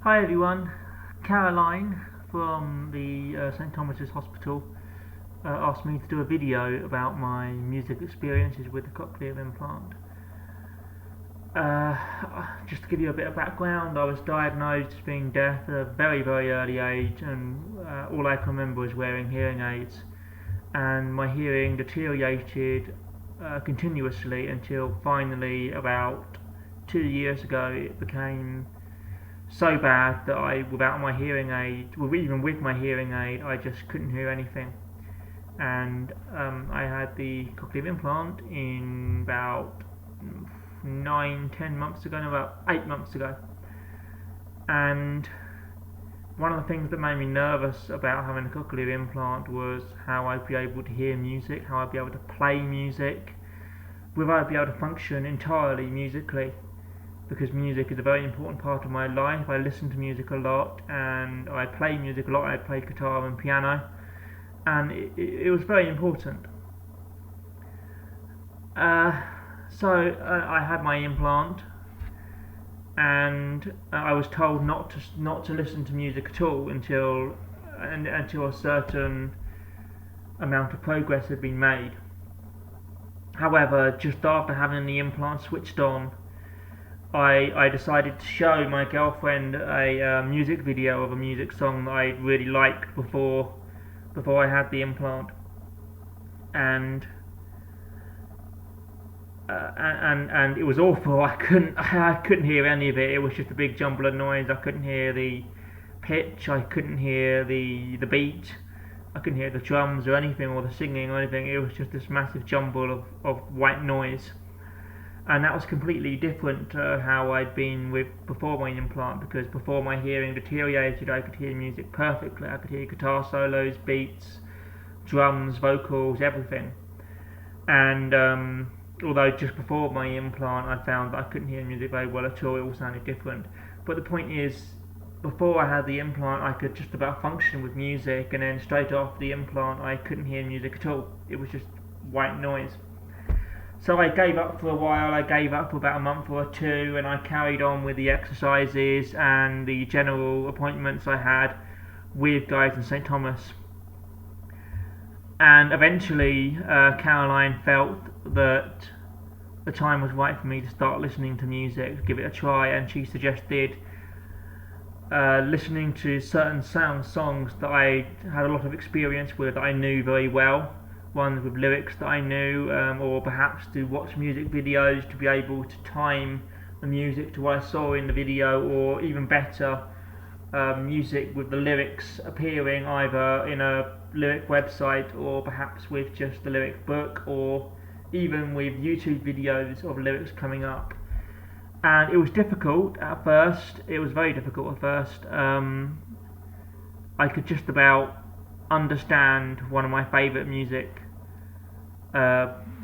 Hi everyone, Caroline from the St Thomas's Hospital asked me to do a video about my music experiences with the cochlear implant. Uh, just to give you a bit of background, I was diagnosed as being deaf at a very early age, and all I can remember was wearing hearing aids. And my hearing deteriorated continuously until finally, about 2 years ago, it became so bad that without my hearing aid, well, even with my hearing aid, I just couldn't hear anything. And I had the cochlear implant in about 9, 10 months ago, no, about 8 months ago. And one of the things that made me nervous about having a cochlear implant was how I'd be able to hear music, how I'd be able to play music, whether I'd be able to function entirely musically, because music is a very important part of my life. I listen to music a lot and I play music a lot. I play guitar and piano, and it was very important. Uh, I had my implant, and I was told not to listen to music at all until a certain amount of progress had been made. However, just after having the implant switched on, I decided to show my girlfriend a music video of a music song that I really liked before I had the implant, and and it was awful. I couldn't hear any of it. It was just a big jumble of noise. I couldn't hear the pitch. I couldn't hear the beat. I couldn't hear the drums or anything, or the singing or anything. It was just this massive jumble of white noise. And that was completely different to how I'd been with before my implant, because before my hearing deteriorated, I could hear music perfectly. I could hear guitar solos, beats, drums, vocals, everything. And although just before my implant I found that I couldn't hear music very well at all, it all sounded different. But the point is, before I had the implant I could just about function with music, and then straight after the implant I couldn't hear music at all. It was just white noise. So I gave up for a while. I gave up for about a month or two, and I carried on with the exercises and the general appointments I had with guys in St Thomas. And eventually, Caroline felt that the time was right for me to start listening to music, give it a try, and she suggested listening to certain songs that I had a lot of experience with, that I knew very well, ones with lyrics that I knew, or perhaps to watch music videos to be able to time the music to what I saw in the video, or even better, music with the lyrics appearing either in a lyric website, or perhaps with just the lyric book, or even with YouTube videos of lyrics coming up. And it was difficult at first. It was very difficult at first. I could just about understand one of my favourite music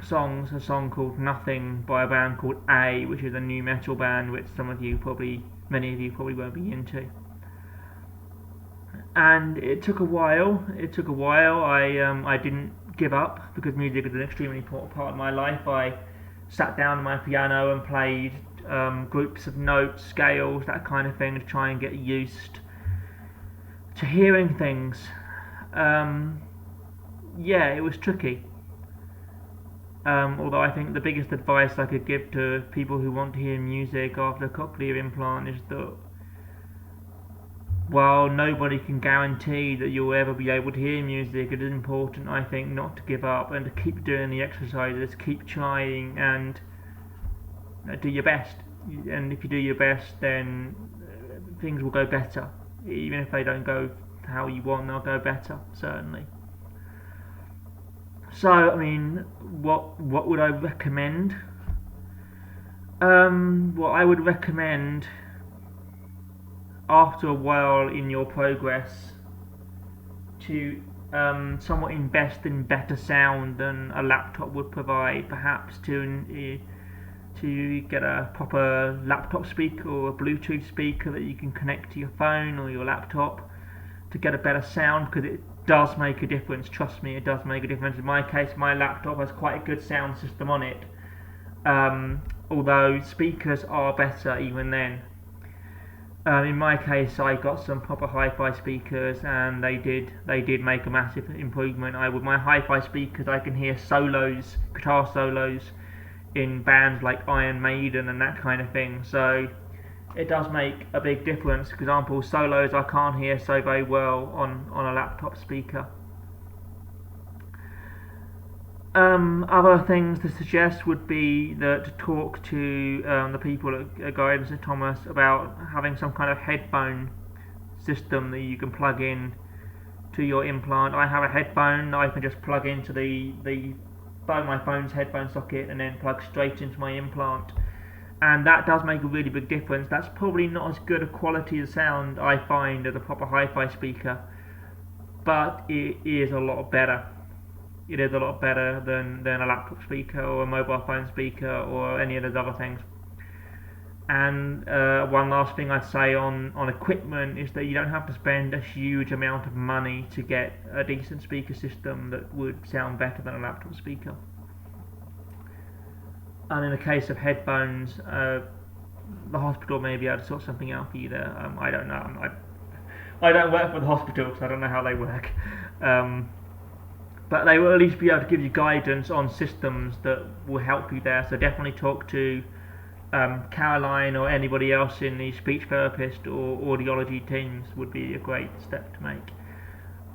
songs, a song called Nothing by a band called A, which is a new metal band which many of you probably won't be into. And it took a while. I didn't give up, because music is an extremely important part of my life. I sat down on my piano and played groups of notes, scales, that kind of thing, to try and get used to hearing things. Yeah, it was tricky. Although I think the biggest advice I could give to people who want to hear music after a cochlear implant is that while nobody can guarantee that you'll ever be able to hear music, it is important, I think, not to give up and to keep doing the exercises, keep trying, and do your best. And if you do your best, then things will go better. Even if they don't go how you want, they'll go better, certainly. So, I mean, what would I recommend? What I would recommend, after a while in your progress, to somewhat invest in better sound than a laptop would provide. Perhaps to get a proper laptop speaker or a Bluetooth speaker that you can connect to your phone or your laptop to get a better sound, because it does make a difference. Trust me, it does make a difference. In my case, my laptop has quite a good sound system on it, although speakers are better even then. In my case, I got some proper hi-fi speakers, and they did make a massive improvement. With my hi-fi speakers, I can hear solos, guitar solos, in bands like Iron Maiden and that kind of thing. So it does make a big difference. For example, solos I can't hear so very well on a laptop speaker. Other things to suggest would be that to talk to the people at Guidance and Thomas about having some kind of headphone system that you can plug in to your implant. I have a headphone that I can just plug into my phone's headphone socket and then plug straight into my implant, and that does make a really big difference. That's probably not as good a quality of sound, I find, as a proper hi-fi speaker, but it is a lot better. It is a lot better than a laptop speaker or a mobile phone speaker or any of those other things. And one last thing I'd say on equipment is that you don't have to spend a huge amount of money to get a decent speaker system that would sound better than a laptop speaker. And in the case of headphones, the hospital may be able to sort something out for you there. I don't know. I don't work for the hospital, so I don't know how they work. But they will at least be able to give you guidance on systems that will help you there. So definitely talk to Caroline or anybody else in the speech therapist or audiology teams would be a great step to make.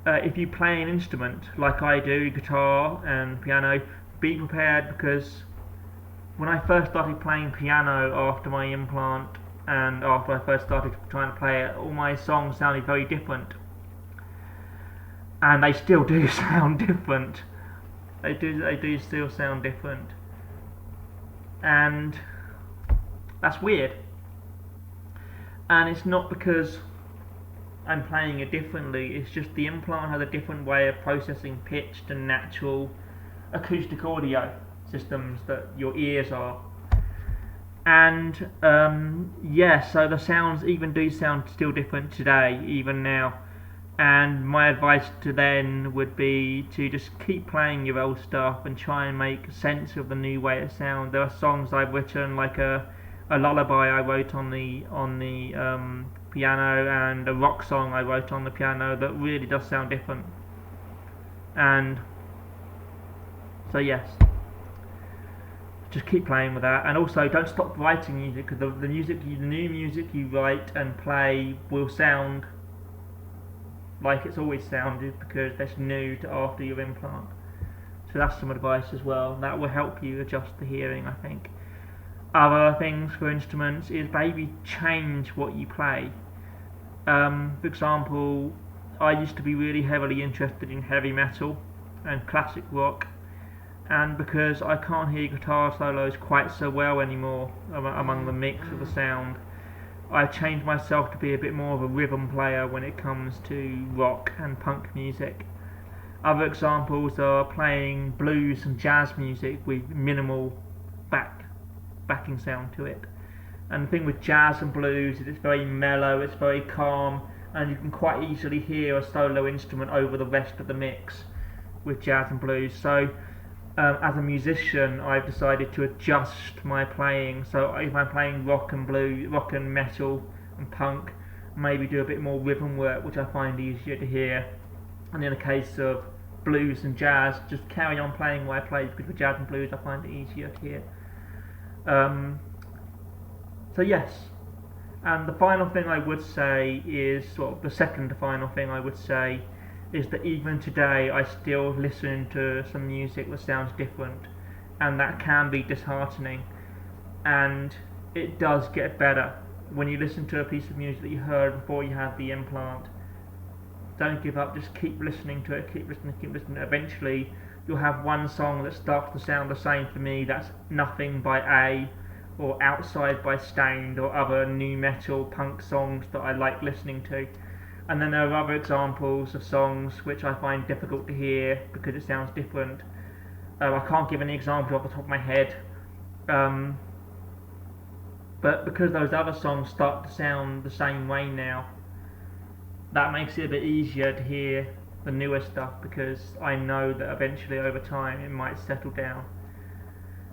If you play an instrument like I do, guitar and piano, be prepared, because when I first started playing piano after my implant and after I first started trying to play it, all my songs sounded very different. And they still do sound different. They do still sound different. And that's weird. And it's not because I'm playing it differently, it's just the implant has a different way of processing pitched and natural acoustic audio systems that your ears are. And so the sounds even do sound still different today, even now. And my advice to them would be to just keep playing your old stuff and try and make sense of the new way it sounds. There are songs I've written, like a lullaby I wrote on the piano, and a rock song I wrote on the piano that really does sound different. And so yes, just keep playing with that, and also don't stop writing music, because the new music you write and play will sound like it's always sounded, because that's new to after your implant. So that's some advice as well. That will help you adjust the hearing, I think. Other things for instruments is maybe change what you play. For example, I used to be really heavily interested in heavy metal and classic rock, and because I can't hear guitar solos quite so well anymore among the mix of the sound, I've changed myself to be a bit more of a rhythm player when it comes to rock and punk music. Other examples are playing blues and jazz music with minimal backing sound to it. And the thing with jazz and blues is it's very mellow, it's very calm, and you can quite easily hear a solo instrument over the rest of the mix with jazz and blues. So as a musician, I've decided to adjust my playing. So if I'm playing rock and metal and punk, maybe do a bit more rhythm work, which I find easier to hear. And in the case of blues and jazz, just carry on playing what I play, because with jazz and blues I find it easier to hear. So yes, and the final thing I would say is, the second to final thing I would say is that even today I still listen to some music that sounds different, and that can be disheartening, and it does get better when you listen to a piece of music that you heard before you had the implant. Don't give up, just keep listening to it, keep listening. Eventually you'll have one song that starts to sound the same. For me, that's Nothing by A, or Outside by Stained, or other new metal punk songs that I like listening to. And then there are other examples of songs which I find difficult to hear because it sounds different. I can't give any example off the top of my head, but because those other songs start to sound the same way now, that makes it a bit easier to hear the newer stuff, because I know that eventually over time it might settle down.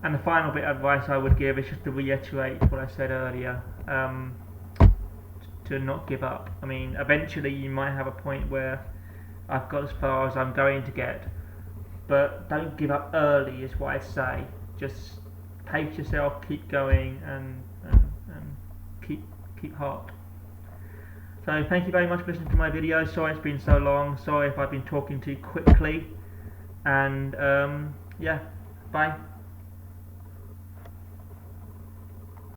And the final bit of advice I would give is just to reiterate what I said earlier. to not give up. I mean, eventually you might have a point where I've got as far as I'm going to get, but don't give up early is what I say. Just pace yourself, keep going, and keep hard. So thank you very much for listening to my video. Sorry it's been so long. Sorry if I've been talking too quickly. And yeah, bye.